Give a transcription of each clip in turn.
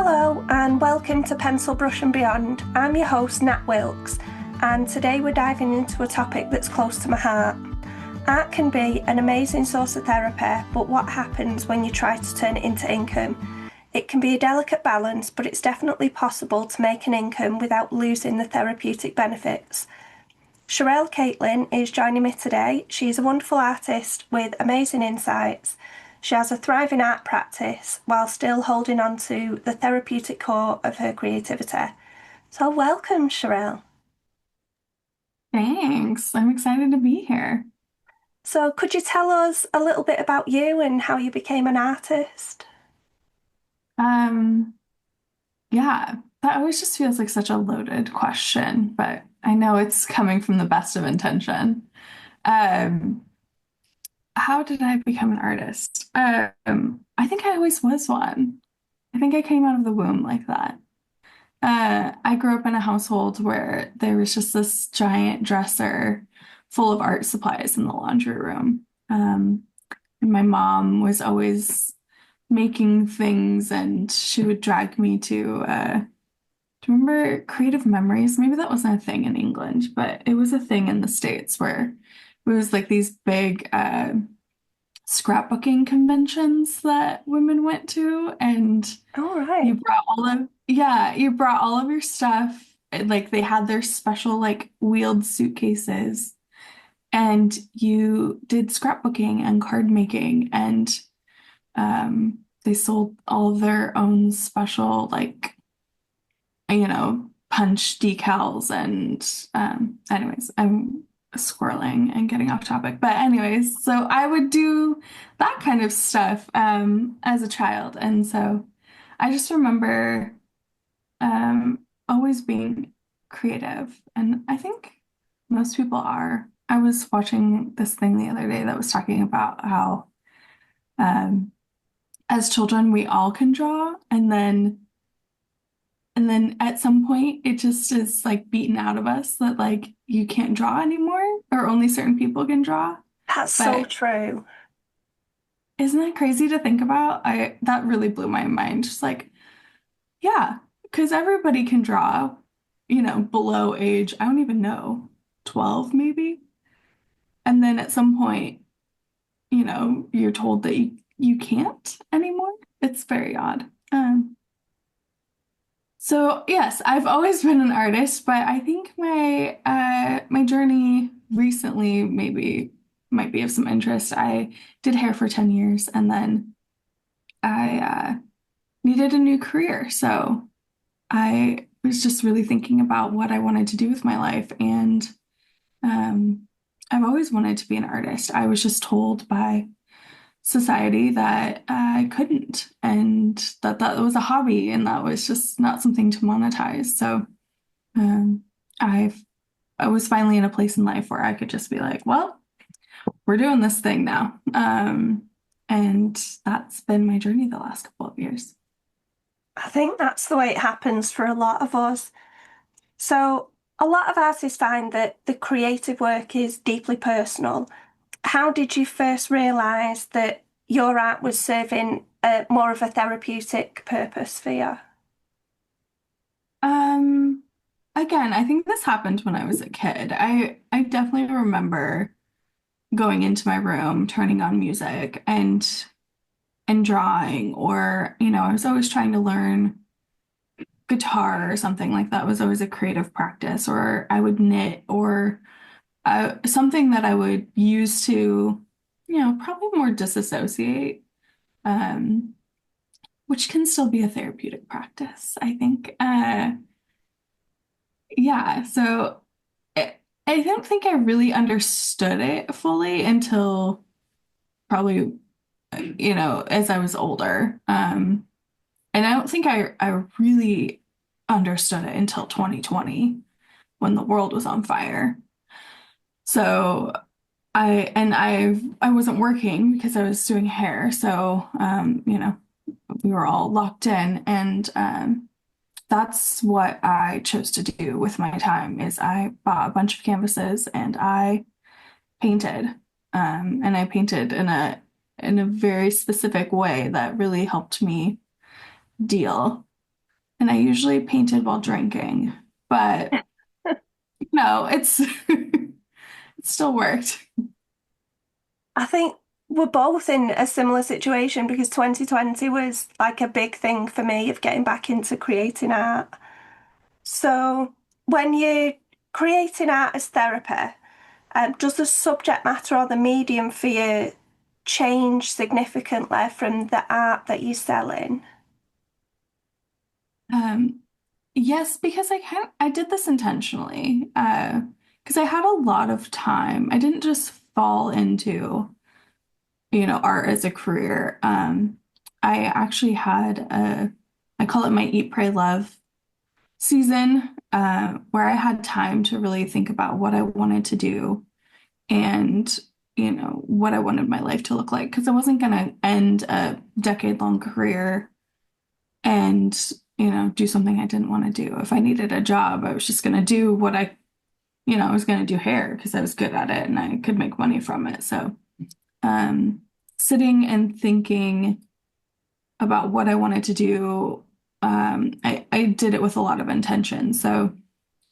Hello and welcome to Pencil Brush and Beyond. I'm your host Nat Wilkes, and today we're diving into a topic that's close to my heart. Art can be an amazing source of therapy, but what happens when you try to turn it into income? It can be a delicate balance, but it's definitely possible to make an income without losing the therapeutic benefits. Sharell Katelynn is joining me today. She is a wonderful artist with amazing insights. She has a thriving art practice while still holding on to the therapeutic core of her creativity. So welcome, Sharell. Thanks. I'm excited to be here. So could you tell us a little bit about you and how you became an artist? Um, yeah, that always just feels like such a loaded question, but I know it's coming from the best of intention. Um, how did I become an artist? I think I always was one. I think I came out of the womb like that. I grew up in a household where there was just this giant dresser full of art supplies in the laundry room. And my mom was always making things, and she would drag me to do you remember Creative Memories? Maybe that wasn't a thing in England, but it was a thing in the States where it was like these big scrapbooking conventions that women went to, and All right. you brought all of your stuff. Like they had their special like wheeled suitcases, and you did scrapbooking and card making, and they sold all of their own special punch decals. And anyways, I'm squirreling and getting off topic, but anyways, so I would do that kind of stuff as a child. And so I just remember always being creative, and I think most people are. I was watching this thing the other day that was talking about how um, as children we all can draw, and then at some point it just is like beaten out of us that like you can't draw anymore, or only certain people can draw. That's so But true. isn't that crazy to think about? I That really blew my mind. Just like, yeah, because everybody can draw, below age, I don't even know, 12 maybe. And then at some point, you're told that you can't anymore. It's very odd. So yes, I've always been an artist, but I think my journey recently maybe might be of some interest. I did hair for 10 years, and then I needed a new career. So I was just really thinking about what I wanted to do with my life, and um, I've always wanted to be an artist. I was just told by society that I couldn't, and that was a hobby, and that was just not something to monetize. So um, I've I was finally in a place in life where I could just be like, well, we're doing this thing now. And that's been my journey the last couple of years. I think that's the way it happens for a lot of us. So a lot of artists find that the creative work is deeply personal. How did you first realise that your art was serving more of a therapeutic purpose for you? Um, Again, I think this happened when I was a kid. I definitely remember going into my room, turning on music and drawing, or I was always trying to learn guitar or something. Like that was always a creative practice, or I would knit, or something that I would use to, probably more disassociate, um, which can still be a therapeutic practice, I think. Yeah, so I don't think I really understood it fully until probably, as I was older. And I don't think I really understood it until 2020 when the world was on fire. So I wasn't working because I was doing hair. So we were all locked in, and that's what I chose to do with my time is I bought a bunch of canvases and I painted. And I painted in a very specific way that really helped me deal. and I usually painted while drinking, but no, it's it still worked. I think we're both in a similar situation because 2020 was like a big thing for me of getting back into creating art. So, when you're creating art as therapy, does the subject matter or the medium for you change significantly from the art that you're selling? Um, yes, because I did this intentionally, because I had a lot of time. I didn't just fall into, art as a career. I actually had I call it my Eat, Pray, Love season, where I had time to really think about what I wanted to do and, what I wanted my life to look like. Because I wasn't going to end a decade-long career and, do something I didn't want to do. If I needed a job, I was just going to do what I was going to do hair because I was good at it and I could make money from it. So, um, sitting and thinking about what I wanted to do, I did it with a lot of intention. So,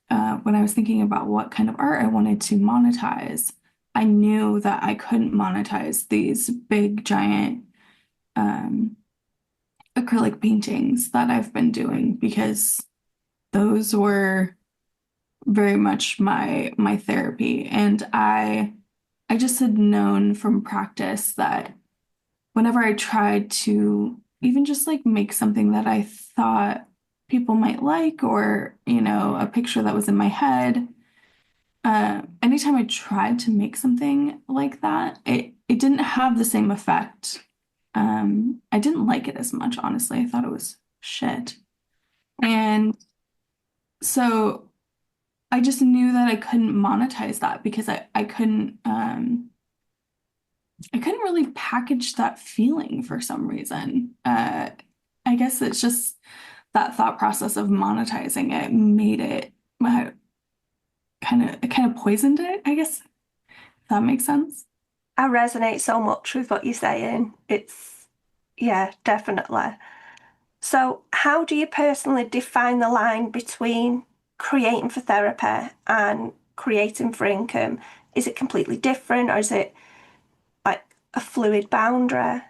when I was thinking about what kind of art I wanted to monetize, I knew that I couldn't monetize these big, giant um, acrylic paintings that I've been doing because those were very much my therapy. And I just had known from practice that whenever I tried to even just like make something that I thought people might like or, a picture that was in my head, anytime I tried to make something like that, it didn't have the same effect. I didn't like it as much, honestly. I thought it was shit. And so I just knew that I couldn't monetize that because I couldn't really package that feeling for some reason. I guess it's just that thought process of monetizing it made it kind of poisoned it, I guess, if that makes sense. I resonate so much with what you're saying. Yeah, definitely. So, how do you personally define the line between creating for therapy and creating for income? Is it completely different or is it like a fluid boundary?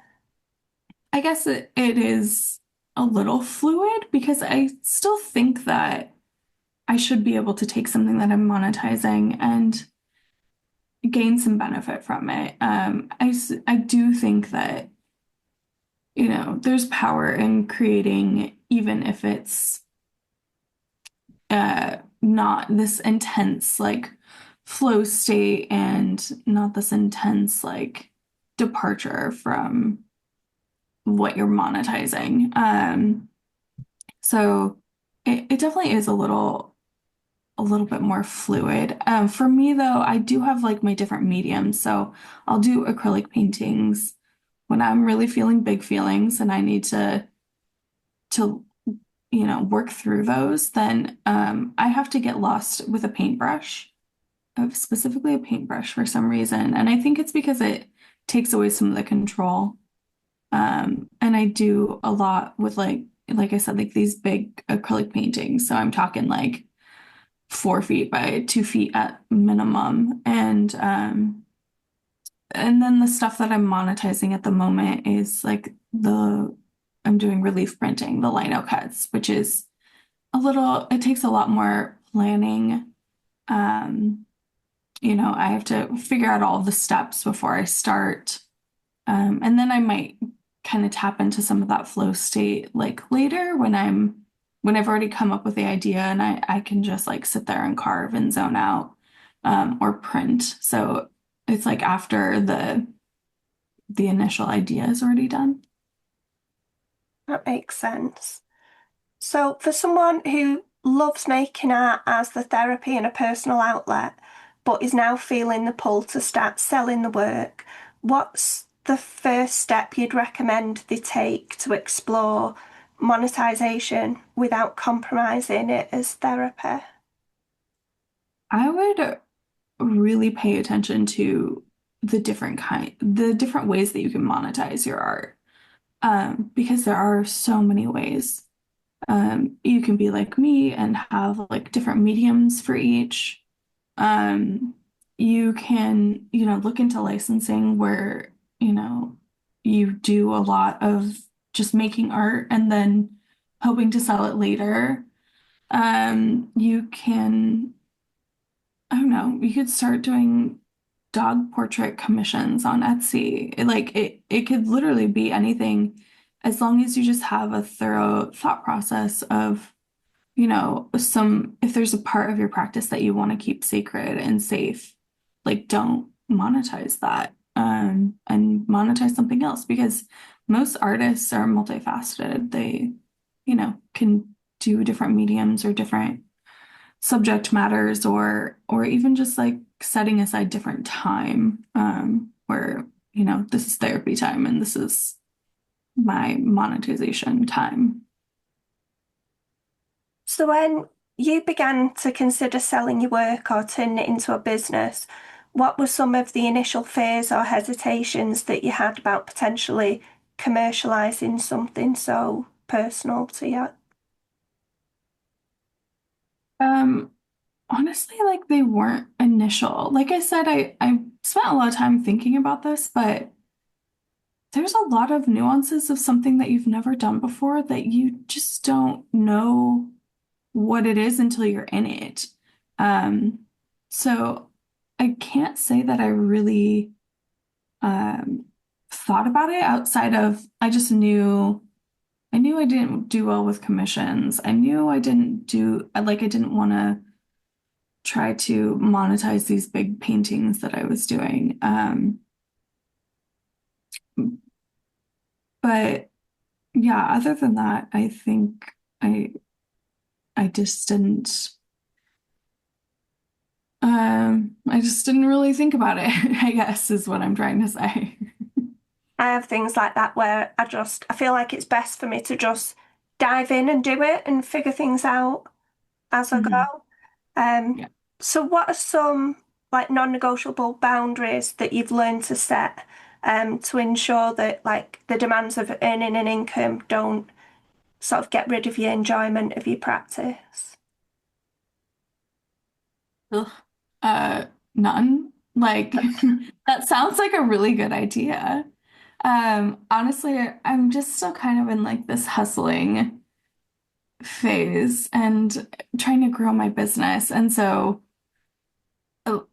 I guess it is a little fluid because I still think that I should be able to take something that I'm monetizing and gain some benefit from it. I do think that, there's power in creating, even if it's not this intense like flow state and not this intense like departure from what you're monetizing. So it definitely is a little bit more fluid. For me though, I do have like my different mediums. So I'll do acrylic paintings when I'm really feeling big feelings and I need to work through those, then I have to get lost with a paintbrush, specifically a paintbrush for some reason. And I think it's because it takes away some of the control. And I do a lot with like I said, like these big acrylic paintings. So I'm talking like 4 feet by 2 feet at minimum. And then the stuff that I'm monetizing at the moment is like I'm doing relief printing, the lino cuts, which is it takes a lot more planning. Um, I have to figure out all the steps before I start. And then I might kind of tap into some of that flow state like later when I've already come up with the idea and I can just like sit there and carve and zone out, or print. So it's like after the initial idea is already done. That makes sense. So, for someone who loves making art as the therapy and a personal outlet, but is now feeling the pull to start selling the work, what's the first step you'd recommend they take to explore monetization without compromising it as therapy? I would really pay attention to the different ways that you can monetize your art. Because there are so many ways. You can be like me and have like different mediums for each. Um, you can, look into licensing where, you do a lot of just making art and then hoping to sell it later. You can, I don't know, you could start doing dog portrait commissions on Etsy. It could literally be anything as long as you just have a thorough thought process of, if there's a part of your practice that you want to keep sacred and safe, like don't monetize that, and monetize something else because most artists are multifaceted. They, can do different mediums or different subject matters or even just like setting aside different time, where, this is therapy time and this is my monetization time. So when you began to consider selling your work or turning it into a business, what were some of the initial fears or hesitations that you had about potentially commercializing something so personal to you? Um, Honestly, like they weren't initial. Like I said, I spent a lot of time thinking about this, but there's a lot of nuances of something that you've never done before that you just don't know what it is until you're in it. Um, so I can't say that I really um thought about it outside of I knew I didn't do well with commissions. I knew I didn't do like I didn't want to try to monetize these big paintings that I was doing. But yeah, other than that, I think I I just didn't I just didn't really think about it, I guess is what I'm trying to say. I have things like that where I feel like it's best for me to just dive in and do it and figure things out as I Mhm. go. Um, Yeah. so what are some like non-negotiable boundaries that you've learned to set to ensure that like the demands of earning an income don't sort of get rid of your enjoyment of your practice? Ugh. Uh, None. Like that sounds like a really good idea. Honestly, I'm just still kind of in like this hustling phase and trying to grow my business. And so,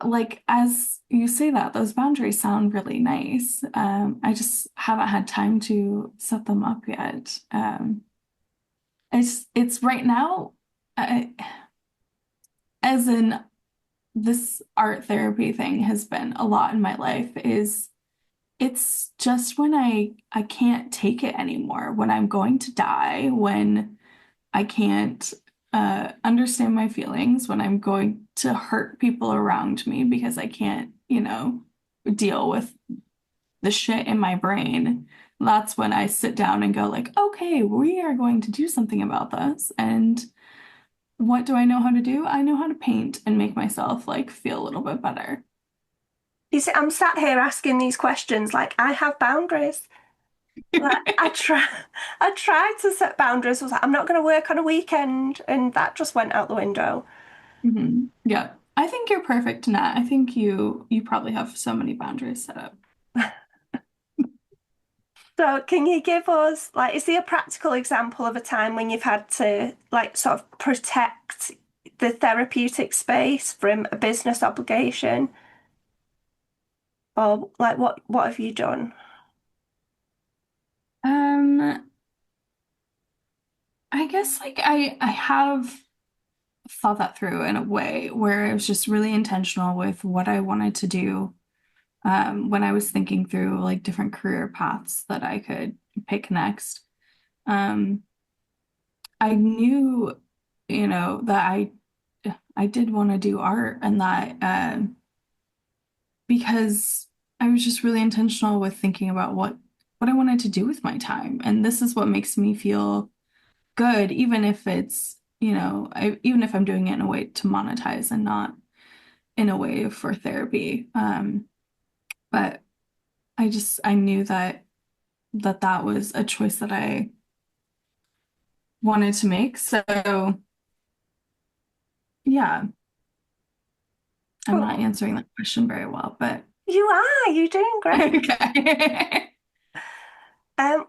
like, as you say that, those boundaries sound really nice. I just haven't had time to set them up yet. It's right now, I, as in this art therapy thing has been a lot in my life, is it's just when I can't take it anymore, when I'm going to die, when I can't understand my feelings, when I'm going to hurt people around me because I can't, deal with the shit in my brain. That's when I sit down and go like, okay, we are going to do something about this. And what do I know how to do? I know how to paint and make myself like feel a little bit better. You see, I'm sat here asking these questions like I have boundaries. Like I tried to set boundaries. I was like, I'm not going to work on a weekend, and that just went out the window. Yeah. I think you're perfect, Nat. I think you probably have so many boundaries set up. So, can you give us, like, is there a practical example of a time when you've had to, like, sort of protect the therapeutic space from a business obligation? Or, like, what have you done? Um, I guess like I have thought that through in a way where I was just really intentional with what I wanted to do, when I was thinking through like different career paths that I could pick next. Um, I knew, that I did want to do art and that because I was just really intentional with thinking about what I wanted to do with my time. And this is what makes me feel good, even if it's, even if I'm doing it in a way to monetize and not in a way for therapy. But I knew that was a choice that I wanted to make. So yeah, I'm not Cool. answering that question very well, but You're doing great. okay.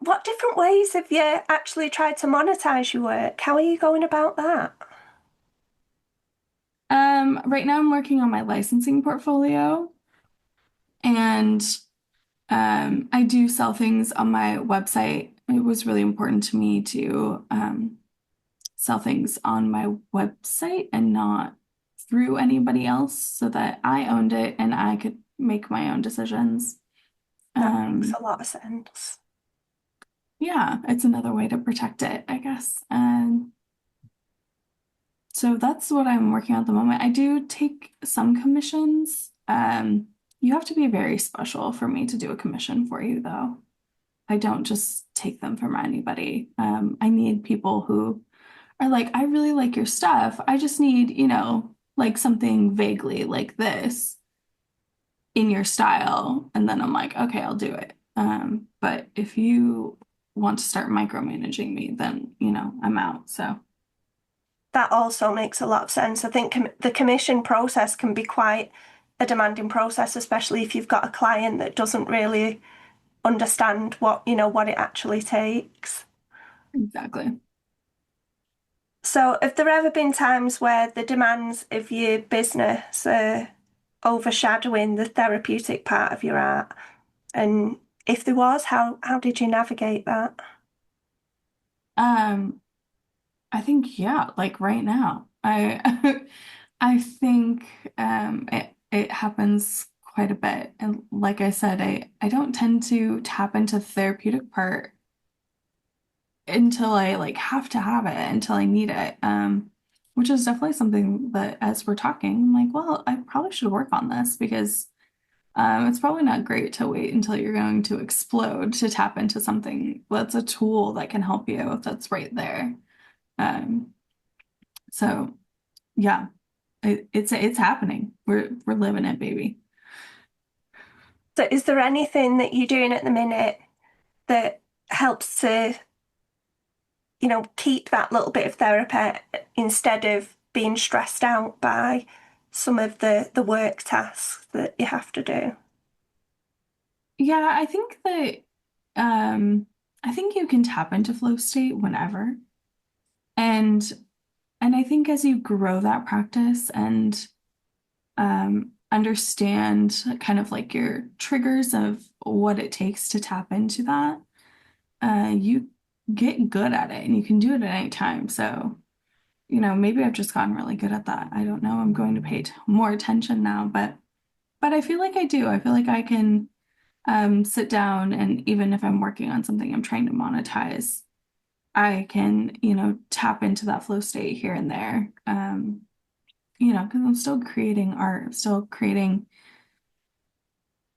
What different ways have you actually tried to monetize your work? How are you going about that? Right now I'm working on my licensing portfolio and I do sell things on my website. It was really important to me to sell things on my website and not through anybody else so that I owned it and I could make my own decisions. That makes Um, a lot of sense. yeah, it's another way to protect it, I guess. And so that's what I'm working on at the moment. I do take some commissions. You have to be very special for me to do a commission for you, though. I don't just take them from anybody. I need people who are like, I really like your stuff. I just need, like something vaguely like this in your style. And then I'm like, okay, I'll do it. But if you want to start micromanaging me, then, I'm out. So That also makes a lot of sense. I think the commission process can be quite a demanding process, especially if you've got a client that doesn't really understand what it actually takes. exactly. So, have there ever been times where the demands of your business are overshadowing the therapeutic part of your art? And if there was, how did you navigate that? Um, I think, yeah, like right now, I think it happens quite a bit. And like I said, I don't tend to tap into the therapeutic part until I like have to have it, until I need it. Which is definitely something that as we're talking, I'm like, well, I probably should work on this because it's probably not great to wait until you're going to explode to tap into something that's a tool that can help you that's right there. Um, so yeah, it's happening. We're living it, baby. So, is there anything that you're doing at the minute that helps to, keep that little bit of therapy instead of being stressed out by some of the work tasks that you have to do? Yeah, I think that um I think you can tap into flow state whenever. And and I think as you grow that practice and understand kind of like your triggers of what it takes to tap into that, you get good at it and you can do it at any time. So, maybe I've just gotten really good at that. I don't know. I'm going to pay more attention now, but I feel like I do. I feel like I can sit down and even if I'm working on something I'm trying to monetize, I can, tap into that flow state here and there. Because I'm still creating art, I'm still creating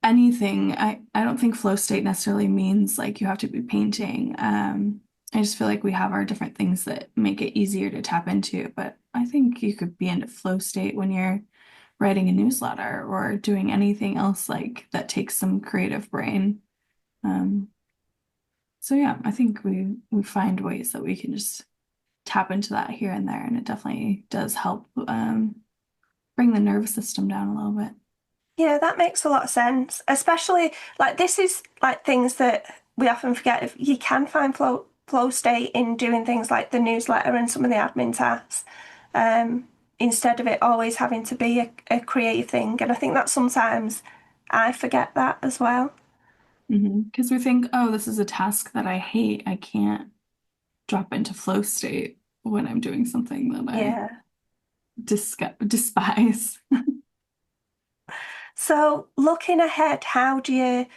anything. I don't think flow state necessarily means like you have to be painting. I just feel like we have our different things that make it easier to tap into, but I think you could be into flow state when you're writing a newsletter or doing anything else like that takes some creative brain. Um, so yeah, I think we find ways that we can just tap into that here and there, and it definitely does help bring the nervous system down a little bit. Yeah, that makes a lot of sense. Especially like this is like things that we often forget. If you can find flow state in doing things like the newsletter and some of the admin tasks, instead of it always having to be a creative thing. And I think that sometimes I forget that as well. Because we think, oh, this is a task that I hate. I can't drop into flow state when I'm doing something that I Yeah. despise. So looking ahead, how do you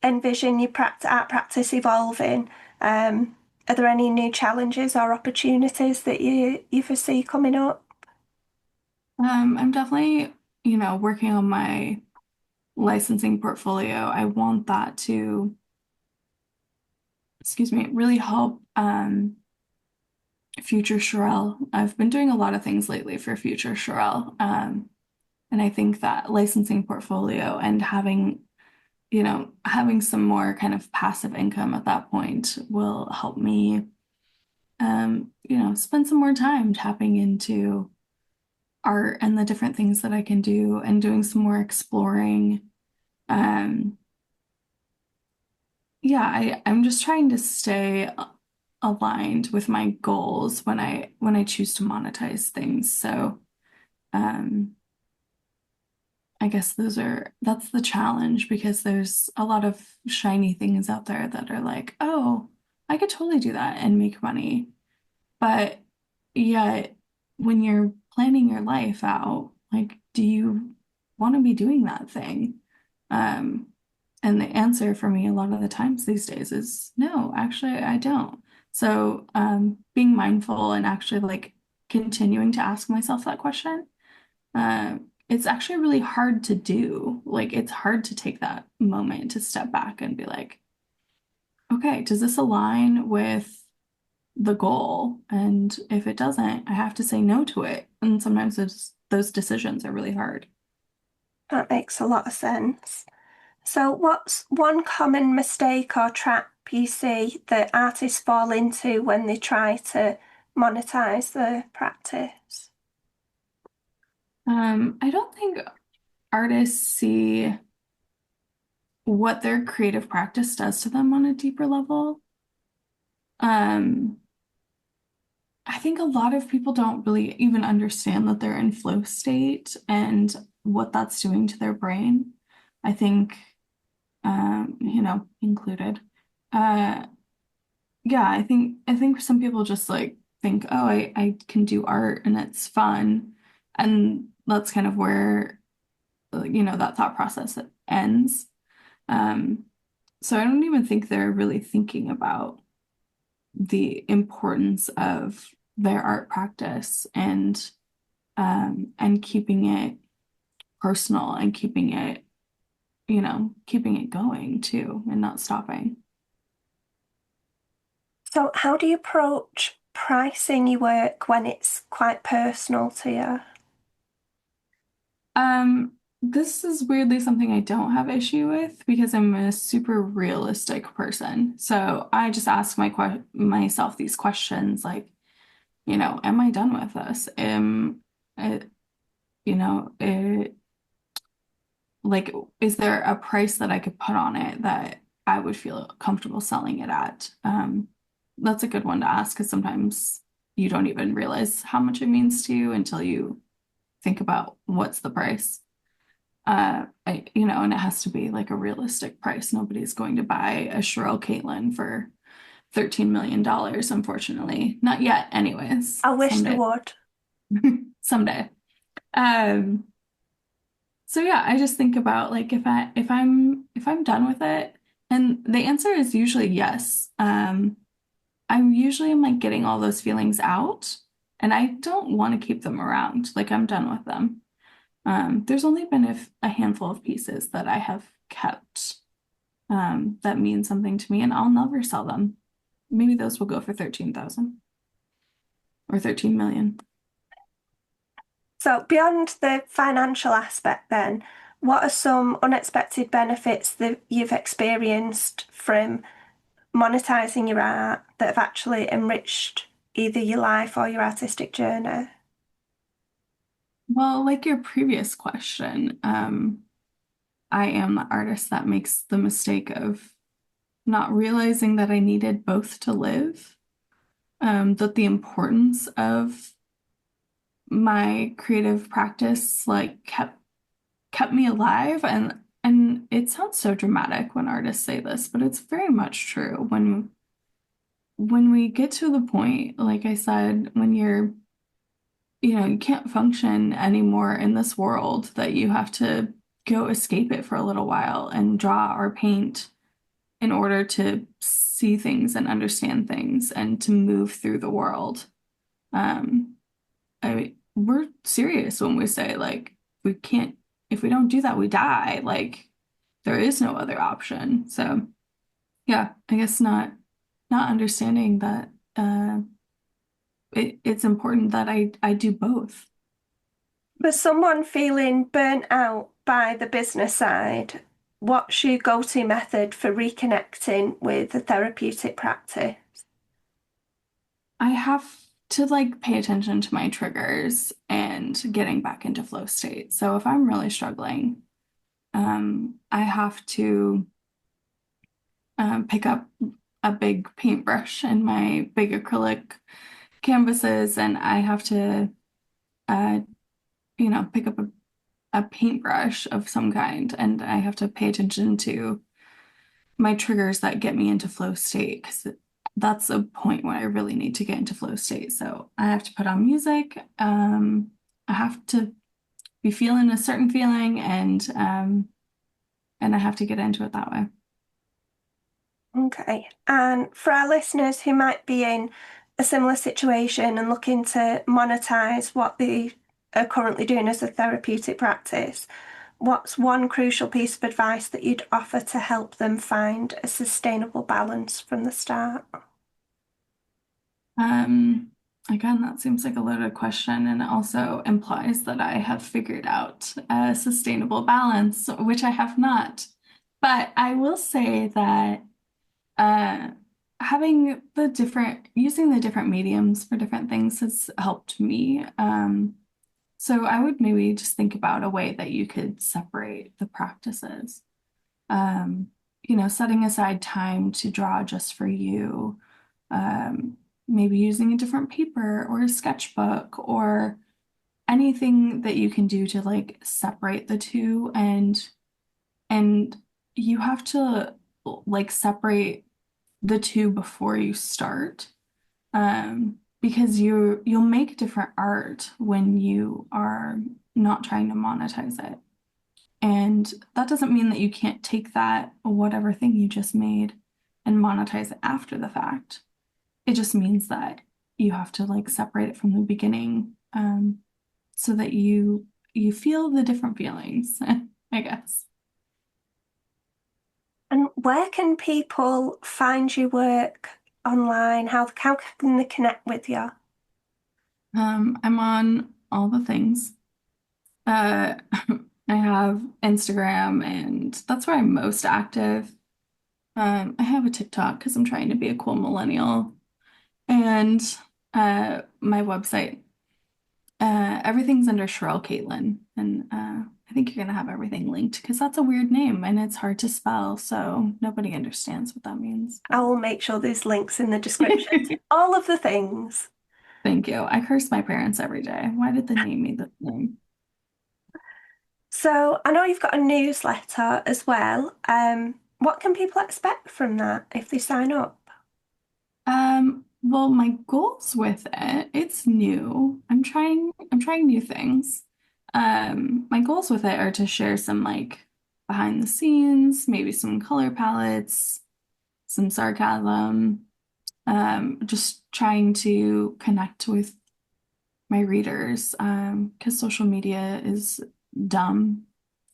envision your art practice evolving? Are there any new challenges or opportunities that you foresee coming up? I'm definitely, working on my licensing portfolio. I want that to, excuse me, really help future Sharell. I've been doing a lot of things lately for future Sharell. And I think that licensing portfolio and having some more kind of passive income at that point will help me spend some more time tapping into art and the different things that I can do and doing some more exploring. Um, I'm just trying to stay aligned with my goals when I choose to monetize things. So, um, I guess that's the challenge because there's a lot of shiny things out there that are like, oh, I could totally do that and make money. But yet, when you're planning your life out, like, do you want to be doing that thing? Um, and the answer for me a lot of the times these days is no, actually, I don't. So, being mindful and actually like continuing to ask myself that question, it's actually really hard to do. Like, it's hard to take that moment to step back and be like, okay, does this align with the goal? And if it doesn't, I have to say no to it. And sometimes those decisions are really hard. That makes a lot of sense. So, what's one common mistake or trap you see that artists fall into when they try to monetize their practice? I don't think artists see what their creative practice does to them on a deeper level. Um, I think a lot of people don't really even understand that they're in flow state and what that's doing to their brain. I think, included. Uh, yeah, I think some people just like think, oh, I can do art and it's fun. And that's kind of where, that thought process ends. Um, so I don't even think they're really thinking about the importance of their art practice and keeping it personal and keeping it going too and not stopping. So, how do you approach pricing your work when it's quite personal to you? This is weirdly something I don't have issue with because I'm a super realistic person. So I just ask myself these questions like, am I done with this? It, you know, it, like, is there a price that I could put on it that I would feel comfortable selling it at? That's a good one to ask because sometimes you don't even realize how much it means to you until you think about what's the price. And it has to be like a realistic price. Nobody's going to buy a Sharell Katelynn for $13 million, unfortunately. Not yet, anyways. I wish they Someday. would. Someday. Um, so yeah, I just think about like if I'm done with it, and the answer is usually yes. I'm usually am like getting all those feelings out, and I don't want to keep them around. Like I'm done with them. There's only been a handful of pieces that I have kept that mean something to me, and I'll never sell them. Maybe those will go for 13,000 or 13 million. So, beyond the financial aspect, then, what are some unexpected benefits that you've experienced from monetizing your art that have actually enriched either your life or your artistic journey? Well, like your previous question, I am the artist that makes the mistake of not realizing that I needed both to live, that the importance of my creative practice like kept me alive and it sounds so dramatic when artists say this, but it's very much true. When we get to the point, like I said, when you can't function anymore in this world, that you have to go escape it for a little while and draw or paint in order to see things and understand things and to move through the world. Um, we're serious when we say like we can't if we don't do that, we die. Like there is no other option. So yeah, I guess not understanding that it's important that I do both. For someone feeling burnt out by the business side, what's your go-to method for reconnecting with the therapeutic practice? I have to like pay attention to my triggers and getting back into flow state. So if I'm really struggling, I have to pick up a big paintbrush and my big acrylic canvases, and I have to, uh, pick up a paintbrush of some kind, and I have to pay attention to my triggers that get me into flow state because that's a point when I really need to get into flow state. So I have to put on music. I have to be feeling a certain feeling, and I have to get into it that way. Okay. And for our listeners who might be in a similar situation and looking to monetize what they are currently doing as a therapeutic practice, what's one crucial piece of advice that you'd offer to help them find a sustainable balance from the start? Again, that seems like a loaded question, and it also implies that I have figured out a sustainable balance, which I have not. But I will say that uh, using the different mediums for different things has helped me. So I would maybe just think about a way that you could separate the practices. Um, Setting aside time to draw just for you, um, maybe using a different paper or a sketchbook or anything that you can do to like separate the two, and you have to like separate the two before you start, because you'll make different art when you are not trying to monetize it. And that doesn't mean that you can't take that whatever thing you just made and monetize it after the fact. It just means that you have to like separate it from the beginning, so that you feel the different feelings, I guess. And where can people find your work online? How can they connect with you? I'm on all the things. Uh, I have Instagram, and that's where I'm most active. I have a TikTok because I'm trying to be a cool millennial, and my website. Everything's under Sharell Katelynn, and I think you're gonna have everything linked because that's a weird name and it's hard to spell, so nobody understands what that means. I will make sure there's links in the description to all of the things. Thank you. I curse my parents every day. Why did they name me this name? So I know you've got a newsletter as well. What can people expect from that if they sign up? Well, my goals with it, it's new. I'm trying new things. My goals with it are to share some like behind the scenes, maybe some color palettes, some sarcasm, just trying to connect with my readers, because social media is dumb.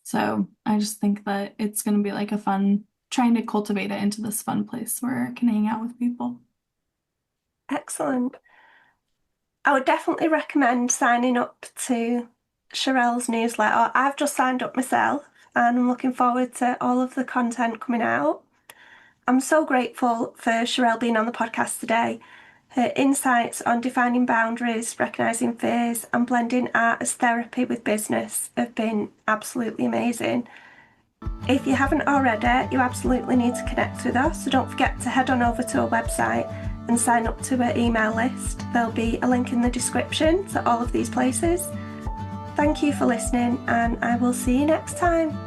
So I just think that it's going to be like trying to cultivate it into this fun place where I can hang out with people. Excellent. I would definitely recommend signing up to Sharell's newsletter. I've just signed up myself and I'm looking forward to all of the content coming out. I'm so grateful for Sharell being on the podcast today. Her insights on defining boundaries, recognizing fears, and blending art as therapy with business have been absolutely amazing. If you haven't already, you absolutely need to connect with us, so don't forget to head on over to our website and sign up to our email list. There'll be a link in the description to all of these places. Thank you for listening, and I will see you next time.